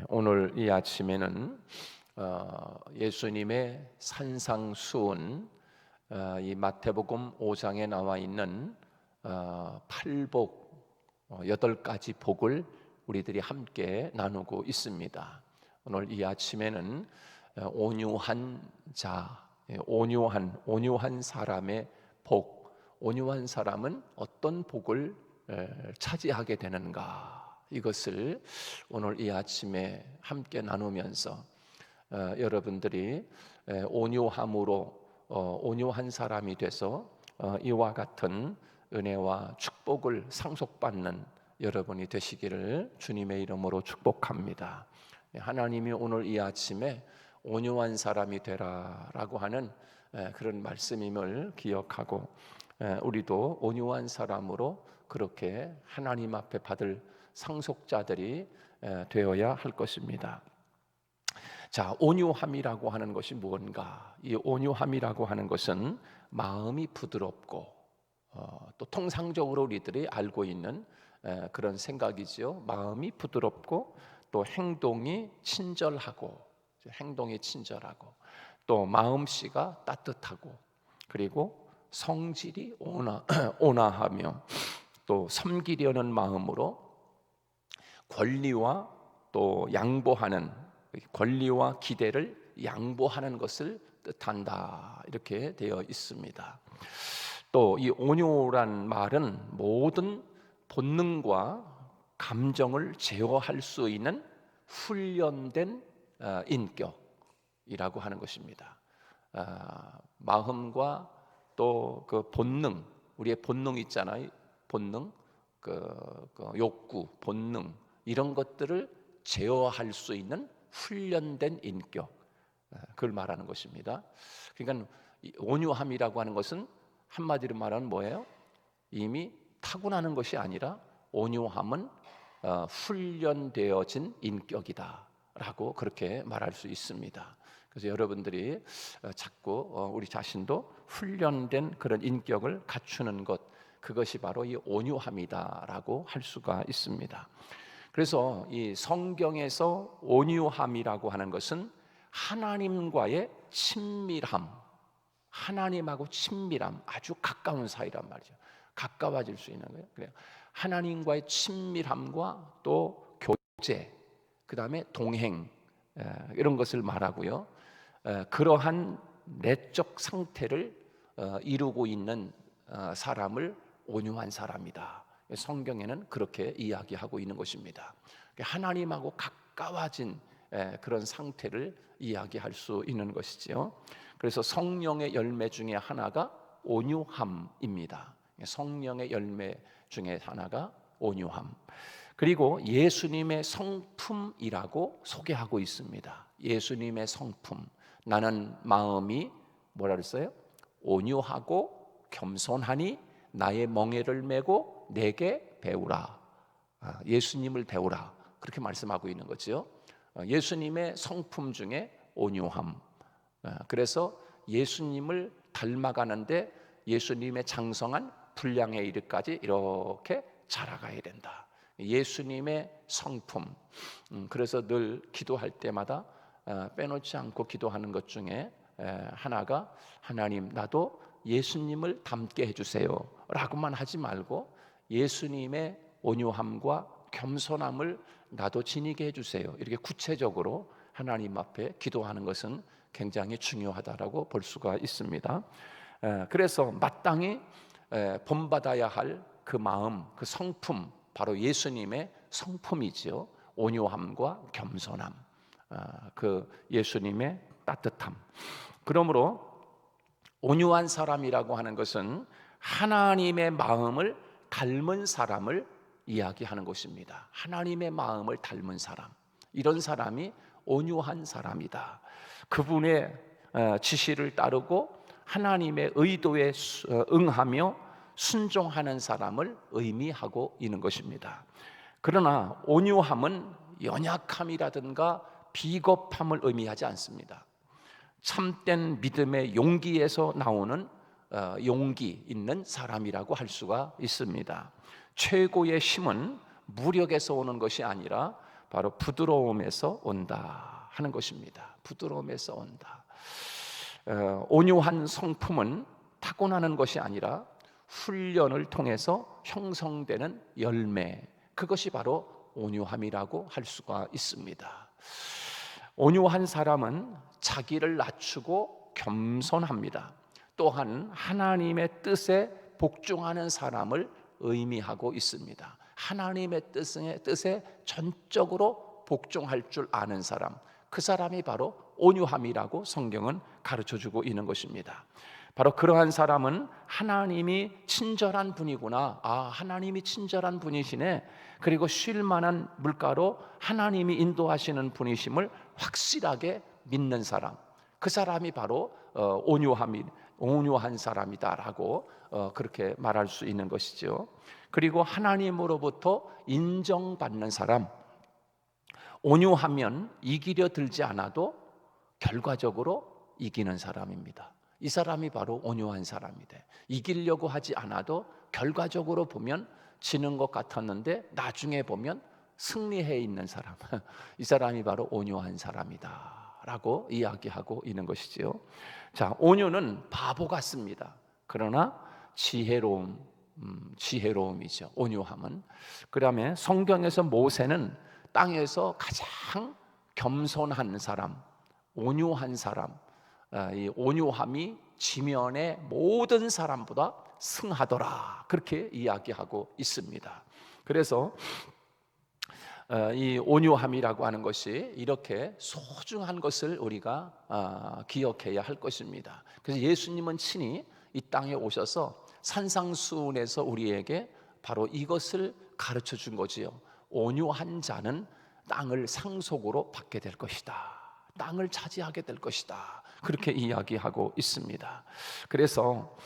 오늘 이 아침에는 예수님의 산상수훈, 이 마태복음 5장에 나와 있는 팔복 8가지 복을 우리들이 함께 나누고 있습니다. 오늘 이 아침에는 온유한 자, 온유한 사람의 복, 온유한 사람은 어떤 복을 차지하게 되는가, 이것을 오늘 이 아침에 함께 나누면서 여러분들이 온유함으로 온유한 사람이 돼서 이와 같은 은혜와 축복을 상속받는 여러분이 되시기를 주님의 이름으로 축복합니다. 하나님이 오늘 이 아침에 온유한 사람이 되라라고 하는 그런 말씀임을 기억하고 우리도 온유한 사람으로 그렇게 하나님 앞에 받을 상속자들이 되어야 할 것입니다. 자, 온유함이라고 하는 것이 무언가? 이 온유함이라고 하는 것은 마음이 부드럽고 또 통상적으로 우리들이 알고 있는 그런 생각이지요. 마음이 부드럽고 또 행동이 친절하고 또 마음씨가 따뜻하고 그리고 성질이 온화하며 또 섬기려는 마음으로 권리와 기대를 양보하는 것을 뜻한다, 이렇게 되어 있습니다. 또 이 온유란 말은 모든 본능과 감정을 제어할 수 있는 훈련된 인격이라고 하는 것입니다. 마음과 또 그 본능, 우리의 본능 있잖아요. 본능, 그 욕구, 본능, 이런 것들을 제어할 수 있는 훈련된 인격, 그걸 말하는 것입니다. 그러니까 온유함이라고 하는 것은 한마디로 말하면 뭐예요? 이미 타고나는 것이 아니라 온유함은 훈련되어진 인격이다라고 그렇게 말할 수 있습니다. 그래서 여러분들이 자꾸 우리 자신도 훈련된 그런 인격을 갖추는 것, 그것이 바로 이 온유함이다라고 할 수가 있습니다. 그래서 이 성경에서 온유함이라고 하는 것은 하나님과의 친밀함, 하나님하고 친밀함, 아주 가까운 사이란 말이죠. 가까워질 수 있는 거예요. 그래요. 하나님과의 친밀함과 또 교제, 그 다음에 동행, 이런 것을 말하고요. 그러한 내적 상태를 이루고 있는 사람을 온유한 사람이다, 성경에는 그렇게 이야기하고 있는 것입니다. 하나님하고 가까워진 그런 상태를 이야기할 수 있는 것이지요. 그래서 성령의 열매 중에 하나가 온유함입니다. 성령의 열매 중에 하나가 온유함. 그리고 예수님의 성품이라고 소개하고 있습니다. 예수님의 성품, 나는 마음이 뭐라 그랬어요? 온유하고 겸손하니 나의 멍에를 메고 내게 배우라. 예수님을 배우라, 그렇게 말씀하고 있는 거죠. 예수님의 성품 중에 온유함. 그래서 예수님을 닮아가는데 예수님의 장성한 분량에 이르기까지 이렇게 자라가야 된다. 예수님의 성품. 그래서 늘 기도할 때마다 빼놓지 않고 기도하는 것 중에 하나가, 하나님 나도 예수님을 닮게 해주세요 라고만 하지 말고 예수님의 온유함과 겸손함을 나도 지니게 해주세요, 이렇게 구체적으로 하나님 앞에 기도하는 것은 굉장히 중요하다라고 볼 수가 있습니다. 그래서 마땅히 본받아야 할 그 마음, 그 성품, 바로 예수님의 성품이지요. 온유함과 겸손함, 그 예수님의 따뜻함. 그러므로 온유한 사람이라고 하는 것은 하나님의 마음을 닮은 사람을 이야기하는 것입니다. 하나님의 마음을 닮은 사람, 이런 사람이 온유한 사람이다. 그분의 지시를 따르고 하나님의 의도에 응하며 순종하는 사람을 의미하고 있는 것입니다. 그러나 온유함은 연약함이라든가 비겁함을 의미하지 않습니다. 참된 믿음의 용기에서 나오는 용기 있는 사람이라고 할 수가 있습니다. 최고의 힘은 무력에서 오는 것이 아니라 바로 부드러움에서 온다 하는 것입니다. 부드러움에서 온다. 온유한 성품은 타고나는 것이 아니라 훈련을 통해서 형성되는 열매, 그것이 바로 온유함이라고 할 수가 있습니다. 온유한 사람은 자기를 낮추고 겸손합니다. 또한 하나님의 뜻에 복종하는 사람을 의미하고 있습니다. 하나님의 뜻에 전적으로 복종할 줄 아는 사람, 그 사람이 바로 온유함이라고 성경은 가르쳐주고 있는 것입니다. 바로 그러한 사람은 하나님이 친절한 분이구나, 하나님이 친절한 분이시네, 그리고 쉴 만한 물가로 하나님이 인도하시는 분이심을 확실하게 믿는 사람, 그 사람이 바로 온유한 사람이다라고 그렇게 말할 수 있는 것이죠. 그리고 하나님으로부터 인정받는 사람, 온유하면 이기려 들지 않아도 결과적으로 이기는 사람입니다. 이 사람이 바로 온유한 사람이다. 이기려고 하지 않아도 결과적으로 보면 지는 것 같았는데 나중에 보면 승리해 있는 사람, 이 사람이 바로 온유한 사람이다 라고 이야기하고 있는 것이지요. 자, 온유는 바보 같습니다. 그러나 지혜로움이죠, 온유함은. 그 다음에 성경에서 모세는 땅에서 가장 겸손한 사람, 온유한 사람, 이 온유함이 지면의 모든 사람보다 승하더라, 그렇게 이야기하고 있습니다. 그래서 이 온유함이라고 하는 것이 이렇게 소중한 것을 우리가 기억해야 할 것입니다. 그래서 예수님은 친히 이 땅에 오셔서 산상수훈에서 우리에게 바로 이것을 가르쳐 준 거지요. 온유한 자는 땅을 상속으로 받게 될 것이다, 땅을 차지하게 될 것이다, 그렇게 이야기하고 있습니다. 그래서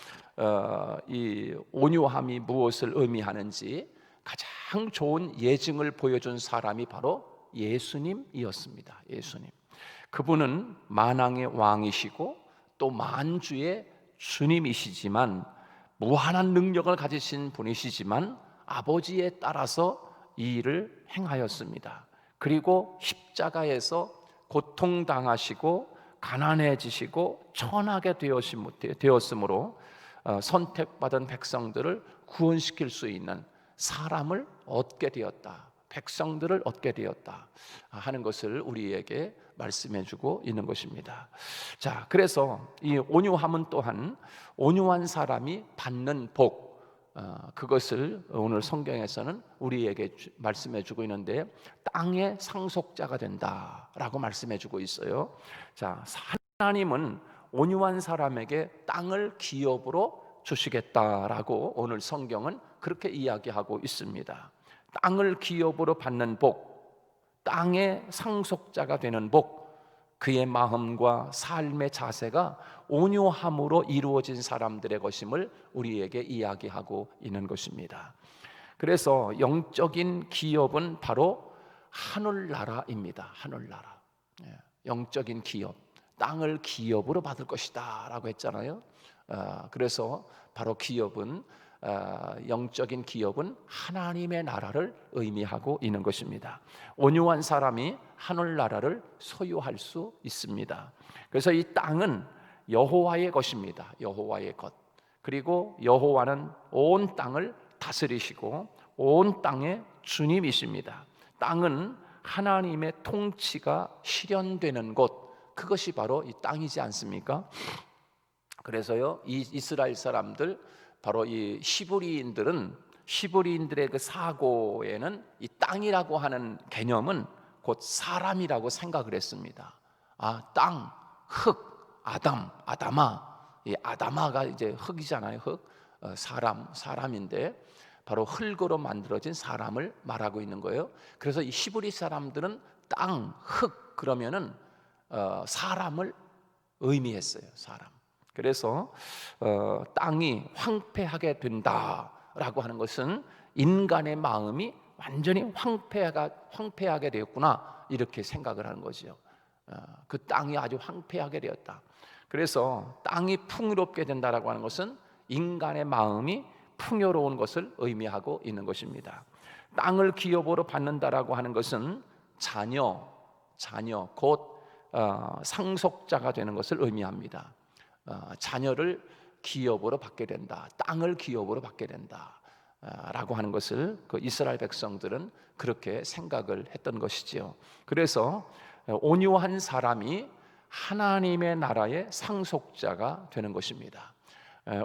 이 온유함이 무엇을 의미하는지 가장 좋은 예증을 보여준 사람이 바로 예수님이었습니다. 예수님, 그분은 만왕의 왕이시고 또 만주의 주님이시지만, 무한한 능력을 가지신 분이시지만 아버지에 따라서 이 일을 행하였습니다. 그리고 십자가에서 고통당하시고 가난해지시고 천하게 되었으므로 선택받은 백성들을 구원시킬 수 있는 사람을 얻게 되었다, 백성들을 얻게 되었다 하는 것을 우리에게 말씀해주고 있는 것입니다. 자, 그래서 이 온유함은 또한 온유한 사람이 받는 복, 그것을 오늘 성경에서는 우리에게 말씀해주고 있는데, 땅의 상속자가 된다라고 말씀해주고 있어요. 자, 하나님은 온유한 사람에게 땅을 기업으로 주시겠다라고 오늘 성경은 그렇게 이야기하고 있습니다. 땅을 기업으로 받는 복, 땅의 상속자가 되는 복, 그의 마음과 삶의 자세가 온유함으로 이루어진 사람들의 것임을 우리에게 이야기하고 있는 것입니다. 그래서 영적인 기업은 바로 하늘나라입니다. 하늘나라. 영적인 기업, 땅을 기업으로 받을 것이다 라고 했잖아요. 그래서 바로 기업은, 영적인 기업은 하나님의 나라를 의미하고 있는 것입니다. 온유한 사람이 하늘나라를 소유할 수 있습니다. 그래서 이 땅은 여호와의 것입니다. 여호와의 것. 그리고 여호와는 온 땅을 다스리시고 온 땅의 주님이십니다. 땅은 하나님의 통치가 실현되는 곳, 그것이 바로 이 땅이지 않습니까? 그래서요, 이 이스라엘 사람들, 바로 이 히브리인들의 그 사고에는 이 땅이라고 하는 개념은 곧 사람이라고 생각을 했습니다. 땅, 흙, 아담아. 이 아담아가 이제 흙이잖아요. 흙, 사람인데 바로 흙으로 만들어진 사람을 말하고 있는 거예요. 그래서 이 히브리 사람들은 땅, 흙 그러면은 사람을 의미했어요. 사람. 그래서 땅이 황폐하게 된다라고 하는 것은 인간의 마음이 완전히 황폐하게 되었구나, 이렇게 생각을 하는 거죠. 그 땅이 아주 황폐하게 되었다. 그래서 땅이 풍요롭게 된다라고 하는 것은 인간의 마음이 풍요로운 것을 의미하고 있는 것입니다. 땅을 기업으로 받는다라고 하는 것은 자녀 곧 상속자가 되는 것을 의미합니다. 자녀를 기업으로 받게 된다, 땅을 기업으로 받게 된다 라고 하는 것을 그 이스라엘 백성들은 그렇게 생각을 했던 것이지요. 그래서 온유한 사람이 하나님의 나라의 상속자가 되는 것입니다.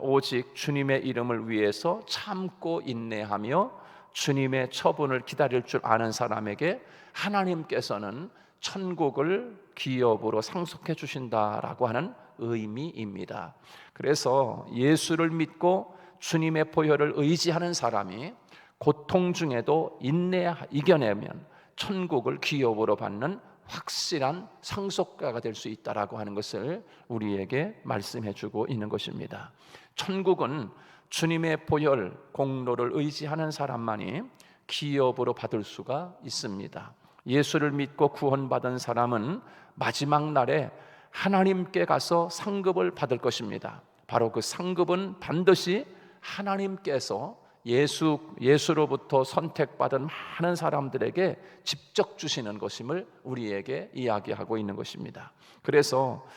오직 주님의 이름을 위해서 참고 인내하며 주님의 처분을 기다릴 줄 아는 사람에게 하나님께서는 천국을 기업으로 상속해 주신다라고 하는 의미입니다. 그래서 예수를 믿고 주님의 보혈을 의지하는 사람이 고통 중에도 이겨내면 천국을 기업으로 받는 확실한 상속가가 될 수 있다라고 하는 것을 우리에게 말씀해 주고 있는 것입니다. 천국은 주님의 보혈 공로를 의지하는 사람만이 기업으로 받을 수가 있습니다. 예수를 믿고 구원받은 사람은 마지막 날에 하나님께 가서 상급을 받을 것입니다. 바로 그 상급은 반드시 하나님께서 예수로부터 선택받은 많은 사람들에게 직접 주시는 것임을 우리에게 이야기하고 있는 것입니다. 그래서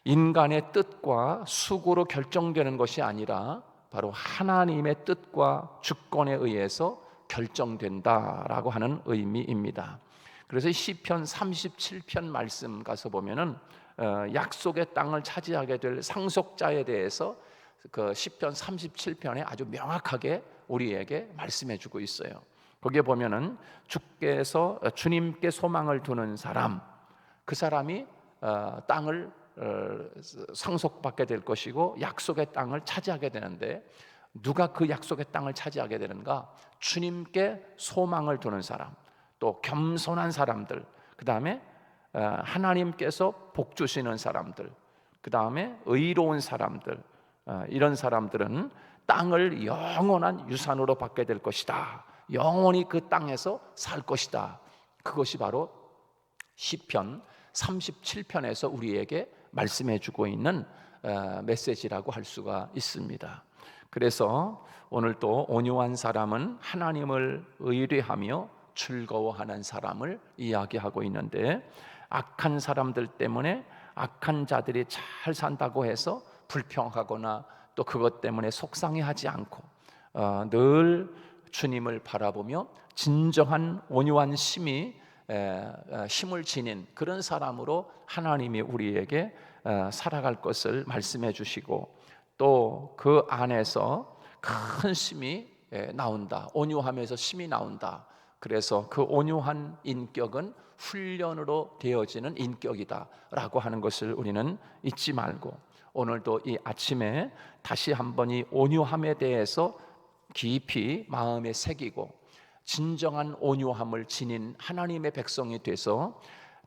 인간의 뜻과 수고로 결정되는 것이 아니라 바로 하나님의 뜻과 주권에 의해서 결정된다라고 하는 의미입니다. 그래서 시편 37편 말씀 가서 보면은 약속의 땅을 차지하게 될 상속자에 대해서 그 시편 37편에 아주 명확하게 우리에게 말씀해 주고 있어요. 거기에 보면은 주님께 소망을 두는 사람, 그 사람이 땅을 상속받게 될 것이고 약속의 땅을 차지하게 되는데, 누가 그 약속의 땅을 차지하게 되는가? 주님께 소망을 두는 사람, 또 겸손한 사람들, 그 다음에 하나님께서 복 주시는 사람들, 그 다음에 의로운 사람들, 이런 사람들은 땅을 영원한 유산으로 받게 될 것이다. 영원히 그 땅에서 살 것이다. 그것이 바로 시편 37편에서 우리에게 말씀해 주고 있는 메시지라고 할 수가 있습니다. 그래서 오늘 또 온유한 사람은 하나님을 의뢰하며 즐거워하는 사람을 이야기하고 있는데, 악한 사람들 때문에 악한 자들이 잘 산다고 해서 불평하거나 또 그것 때문에 속상해하지 않고 늘 주님을 바라보며 진정한 온유한 힘을 지닌 그런 사람으로 하나님이 우리에게 살아갈 것을 말씀해 주시고, 또 그 안에서 큰 힘이 나온다. 온유함에서 힘이 나온다. 그래서 그 온유한 인격은 훈련으로 되어지는 인격이다 라고 하는 것을 우리는 잊지 말고, 오늘도 이 아침에 다시 한번 이 온유함에 대해서 깊이 마음에 새기고 진정한 온유함을 지닌 하나님의 백성이 돼서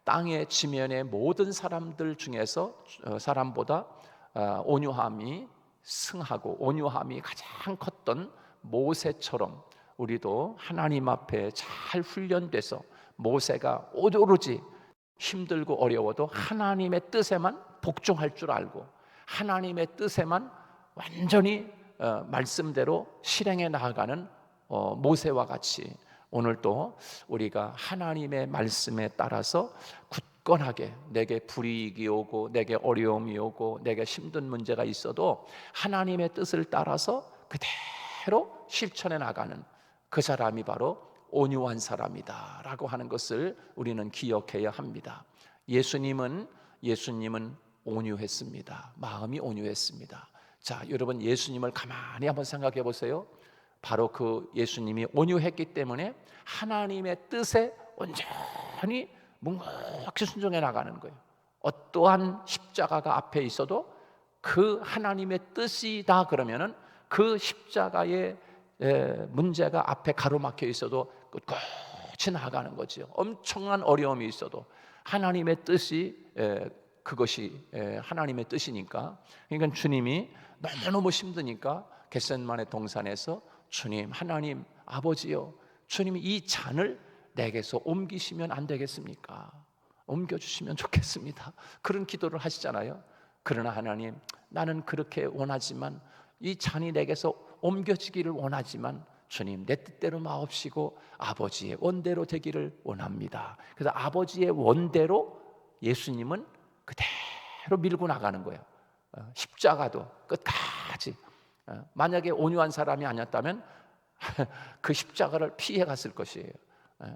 땅의 지면의 모든 사람들 중에서 사람보다 온유함이 승하고 온유함이 가장 컸던 모세처럼 우리도 하나님 앞에 잘 훈련돼서, 모세가 오로지 힘들고 어려워도 하나님의 뜻에만 복종할 줄 알고 하나님의 뜻에만 완전히 말씀대로 실행해 나아가는 모세와 같이 오늘도 우리가 하나님의 말씀에 따라서 굳건하게, 내게 불이익이 오고 내게 어려움이 오고 내게 힘든 문제가 있어도 하나님의 뜻을 따라서 그대로 실천해 나가는 그 사람이 바로 온유한 사람이다 라고 하는 것을 우리는 기억해야 합니다. 예수님은 온유했습니다. 마음이 온유했습니다. 자, 여러분, 예수님을 가만히 한번 생각해 보세요. 바로 그 예수님이 온유했기 때문에 하나님의 뜻에 온전히 묵묵히 순종해 나가는 거예요. 어떠한 십자가가 앞에 있어도 그 하나님의 뜻이다 그러면은 그 십자가의 문제가 앞에 가로막혀 있어도 끝까지 나아가는 거죠. 엄청난 어려움이 있어도 하나님의 뜻이 그것이 하나님의 뜻이니까. 그러니까 주님이 너무너무 힘드니까 겟세마네 동산에서 주님, 하나님 아버지요, 주님이 이 잔을 내게서 옮기시면 안 되겠습니까? 옮겨주시면 좋겠습니다. 그런 기도를 하시잖아요. 그러나 하나님, 나는 그렇게 원하지만 이 잔이 내게서 옮겨지기를 원하지만 주님, 내 뜻대로 마옵시고 아버지의 원대로 되기를 원합니다. 그래서 아버지의 원대로 예수님은 그대로 밀고 나가는 거예요. 십자가도 끝까지. 만약에 온유한 사람이 아니었다면 그 십자가를 피해 갔을 것이에요.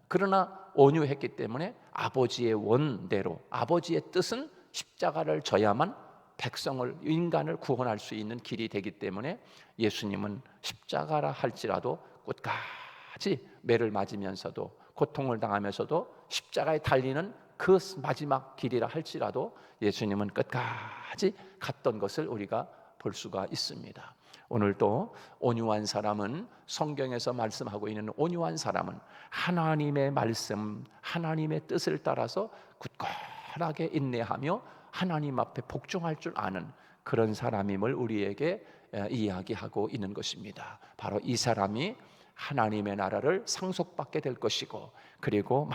그러나 온유했기 때문에 아버지의 원대로, 아버지의 뜻은 십자가를 져야만 백성을, 인간을 구원할 수 있는 길이 되기 때문에 예수님은 십자가라 할지라도 끝까지 매를 맞으면서도, 고통을 당하면서도 십자가에 달리는 그 마지막 길이라 할지라도 예수님은 끝까지 갔던 것을 우리가 볼 수가 있습니다. 오늘도 온유한 사람은, 성경에서 말씀하고 있는 온유한 사람은 하나님의 말씀, 하나님의 뜻을 따라서 굳건하게 인내하며 하나님 앞에 복종할 줄 아는 그런 사람임을 우리에게 이야기하고 있는 것입니다. 바로 이 사람이 하나님의 나라를 상속받게 될 것이고, 그리고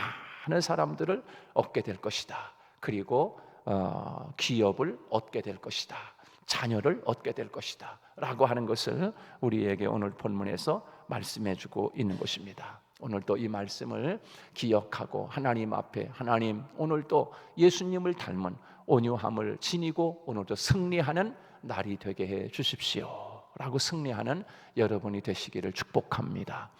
많은 사람들을 얻게 될 것이다. 그리고 기업을 얻게 될 것이다. 자녀를 얻게 될 것이다 라고 하는 것을 우리에게 오늘 본문에서 말씀해 주고 있는 것입니다. 오늘도 이 말씀을 기억하고 하나님 앞에, 하나님, 오늘도 예수님을 닮은 온유함을 지니고 오늘도 승리하는 날이 되게 해 주십시오 라고 승리하는 여러분이 되시기를 축복합니다.